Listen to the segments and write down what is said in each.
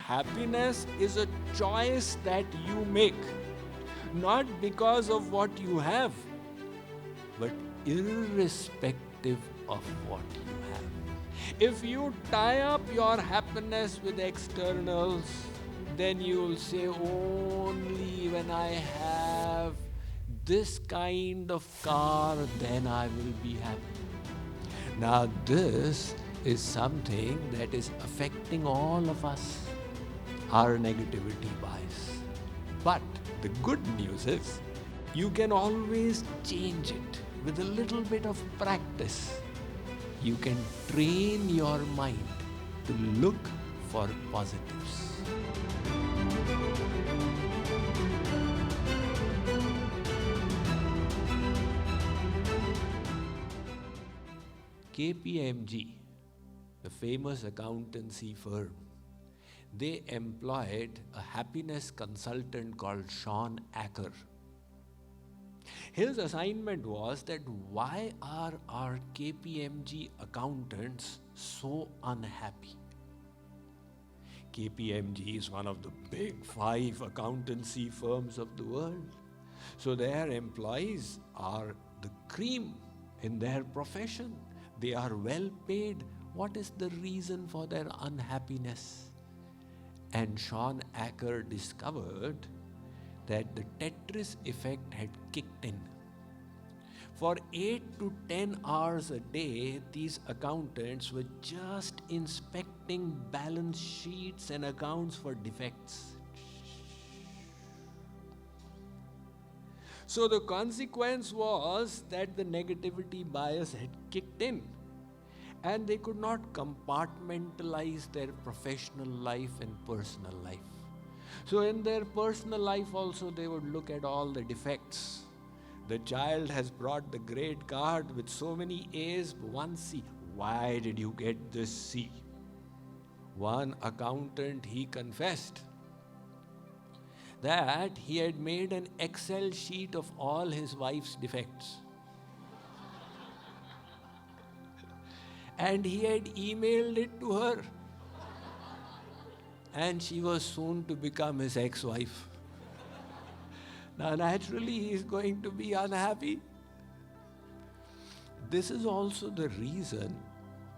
happiness is a choice that you make, not because of what you have, but irrespective of what you have. If you tie up your happiness with externals, then you'll say, only when I have this kind of car, then I will be happy. Now, this is something that is affecting all of us, our negativity bias. But the good news is, you can always change it with a little bit of practice. You can train your mind to look for positives. KPMG, the famous accountancy firm, they employed a happiness consultant called Sean Acker. His assignment was that why are our KPMG accountants so unhappy? KPMG is one of the big 5 accountancy firms of the world. So their employees are the cream in their profession. They are well paid. What is the reason for their unhappiness? And Sean Acker discovered that the Tetris effect had kicked in. For 8 to 10 hours a day, these accountants were just inspecting balance sheets and accounts for defects. So the consequence was that the negativity bias had kicked in, and they could not compartmentalize their professional life and personal life. So in their personal life also, they would look at all the defects. The child has brought the grade card with so many A's, one C. Why did you get this C? One accountant, he confessed that he had made an Excel sheet of all his wife's defects. And he had emailed it to her. And she was soon to become his ex-wife. Now, naturally, he is going to be unhappy. This is also the reason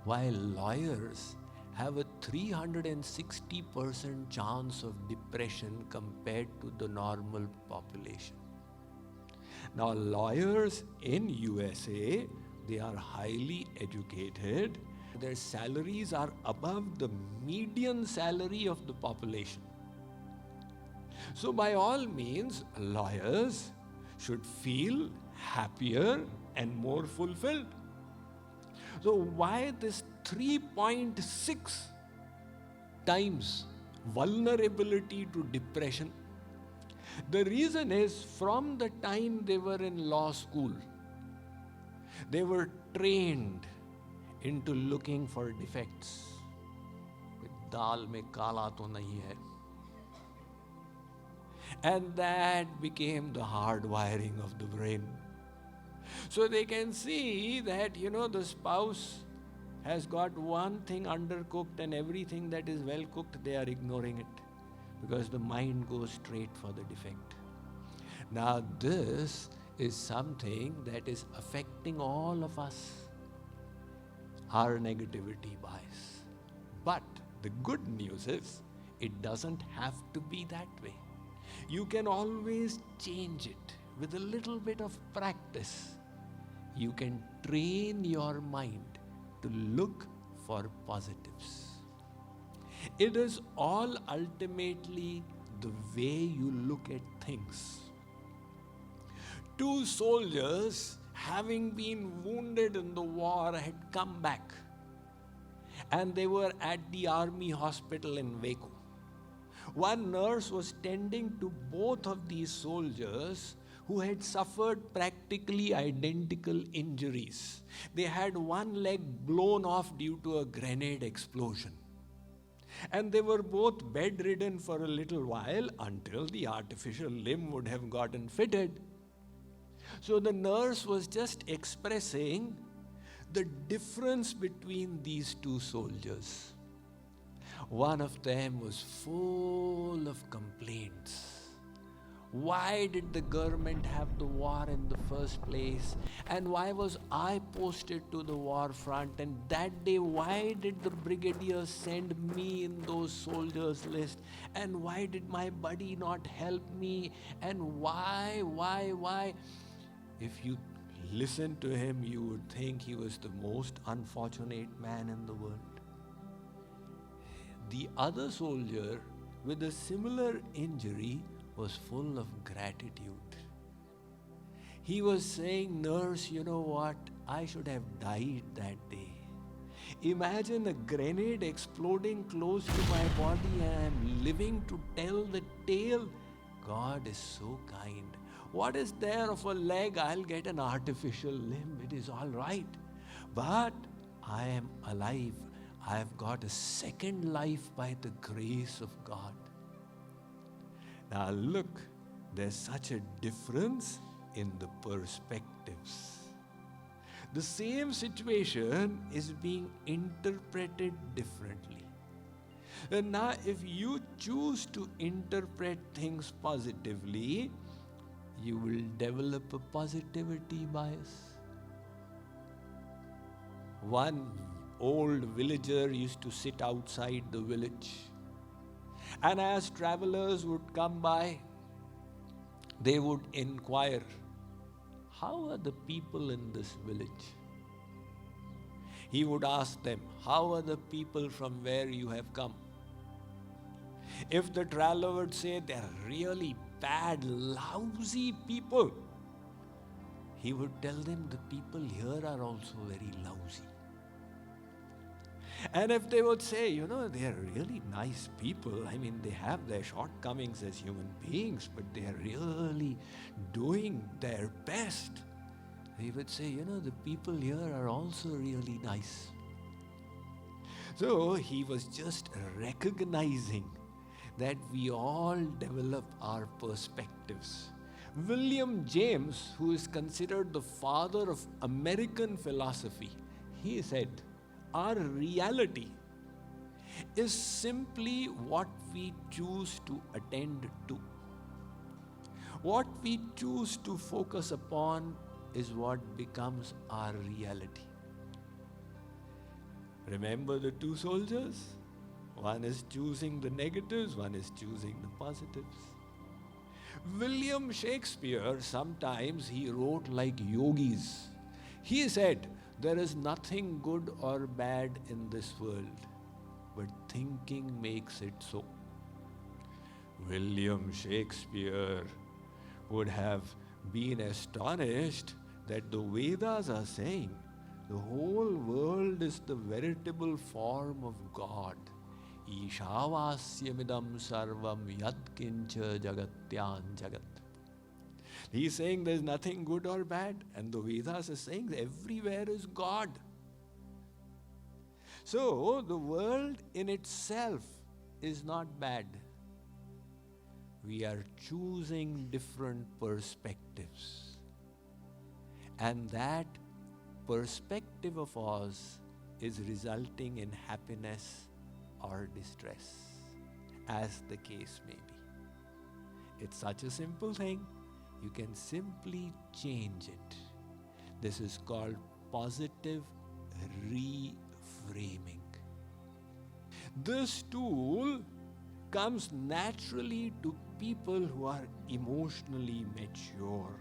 why lawyers have a 360% chance of depression compared to the normal population. Now, lawyers in USA, they are highly educated. Their salaries are above the median salary of the population. So by all means, lawyers should feel happier and more fulfilled. So why this 3.6 times vulnerability to depression? The reason is, from the time they were in law school, they were trained into looking for defects. Dal mein kala to nahi hai. And that became the hardwiring of the brain. So they can see that, the spouse has got one thing undercooked and everything that is well cooked, they are ignoring it, because the mind goes straight for the defect. Now this is something that is affecting all of us, our negativity bias. But the good news is, it doesn't have to be that way. You can always change it with a little bit of practice. You can train your mind to look for positives. It is all ultimately the way you look at things. 2 soldiers, having been wounded in the war, had come back. And they were at the army hospital in Waco. One nurse was tending to both of these soldiers who had suffered practically identical injuries. They had one leg blown off due to a grenade explosion. And they were both bedridden for a little while until the artificial limb would have gotten fitted. So the nurse was just expressing the difference between these 2 soldiers. One of them was full of complaints. Why did the government have the war in the first place? And why was I posted to the war front? And that day, why did the brigadier send me in those soldiers' list? And why did my buddy not help me? And why? If you listen to him, you would think he was the most unfortunate man in the world. The other soldier with a similar injury was full of gratitude. He was saying, "Nurse, you know what? I should have died that day. Imagine a grenade exploding close to my body and I'm living to tell the tale. God is so kind. What is there of a leg? I'll get an artificial limb. It is all right. But I am alive. I've got a second life by the grace of God." Now look, there's such a difference in the perspectives. The same situation is being interpreted differently. And now if you choose to interpret things positively, you will develop a positivity bias. One old villager used to sit outside the village. And as travelers would come by, they would inquire, "How are the people in this village?" He would ask them, "How are the people from where you have come?" If the traveler would say, "They're really bad, lousy people," he would tell them, "The people here are also very lousy." And if they would say, "They're really nice people, they have their shortcomings as human beings, but they're really doing their best," he would say, "The people here are also really nice." So he was just recognizing that we all develop our perspectives. William James, who is considered the father of American philosophy, he said, "Our reality is simply what we choose to attend to. What we choose to focus upon is what becomes our reality." Remember the two soldiers? One is choosing the negatives, one is choosing the positives. William Shakespeare, sometimes he wrote like yogis. He said, "There is nothing good or bad in this world, but thinking makes it so." William Shakespeare would have been astonished that the Vedas are saying the whole world is the veritable form of God. Ishavasyamidam sarvam yatkincha jagatyan jagat. He's saying there's nothing good or bad, and the Vedas are saying everywhere is God. So the world in itself is not bad. We are choosing different perspectives. And that perspective of ours is resulting in happiness or distress, as the case may be. It's such a simple thing. You can simply change it. This is called positive reframing. This tool comes naturally to people who are emotionally mature,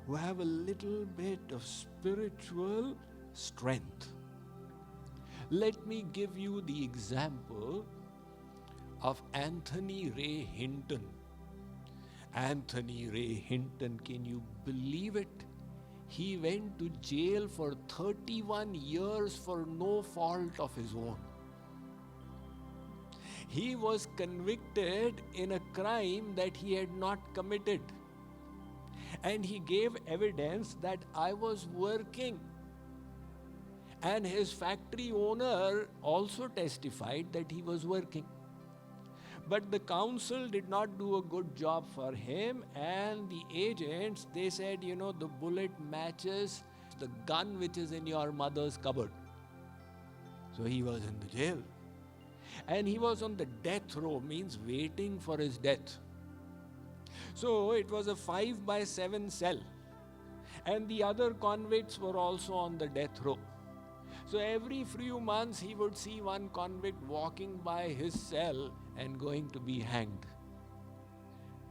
who have a little bit of spiritual strength. Let me give you the example of Anthony Ray Hinton. Anthony Ray Hinton, can you believe it? He went to jail for 31 years for no fault of his own. He was convicted in a crime that he had not committed. And he gave evidence that I was working. And his factory owner also testified that he was working. But the council did not do a good job for him, and the agents, they said, the bullet matches the gun which is in your mother's cupboard. So he was in the jail. And he was on the death row, means waiting for his death. So it was a 5x7 cell. And the other convicts were also on the death row. So every few months he would see one convict walking by his cell and going to be hanged.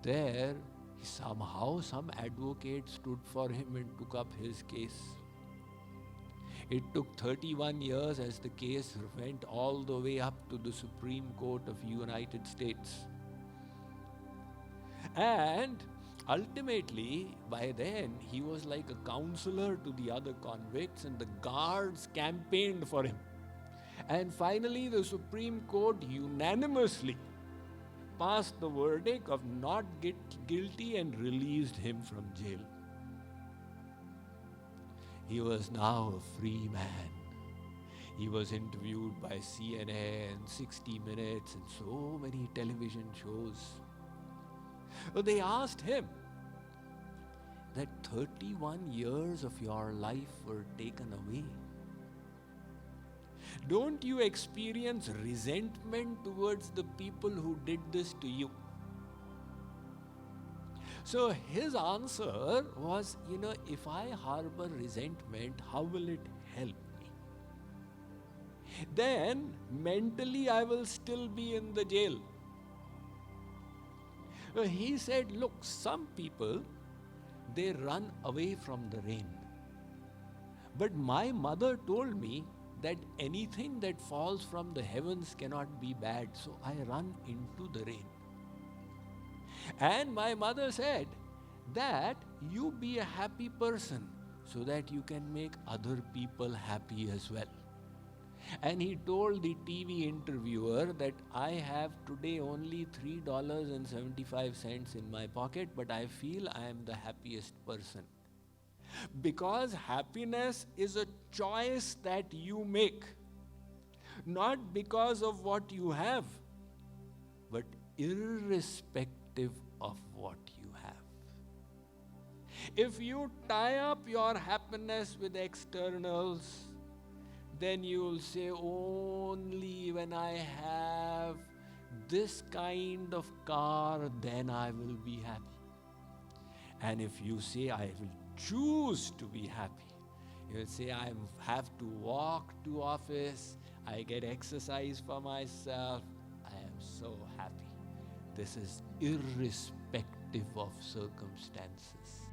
There, somehow some advocate stood for him and took up his case. It took 31 years as the case went all the way up to the Supreme Court of United States. And ultimately, by then, he was like a counselor to the other convicts, and the guards campaigned for him. And finally, the Supreme Court unanimously passed the verdict of not guilty and released him from jail. He was now a free man. He was interviewed by CNN, 60 Minutes, and so many television shows. So they asked him that 31 years of your life were taken away. Don't you experience resentment towards the people who did this to you? So his answer was, if I harbor resentment, how will it help me? Then mentally I will still be in the jail. He said, look, some people, they run away from the rain. But my mother told me that anything that falls from the heavens cannot be bad, so I run into the rain. And my mother said that you be a happy person so that you can make other people happy as well. And he told the TV interviewer that I have today only $3.75 in my pocket, but I feel I am the happiest person. Because happiness is a choice that you make, not because of what you have, but irrespective of what you have. If you tie up your happiness with externals, then you will say, only when I have this kind of car, then I will be happy. And if you say, I will choose to be happy, you will say, I have to walk to office, I get exercise for myself, I am so happy. This is irrespective of circumstances.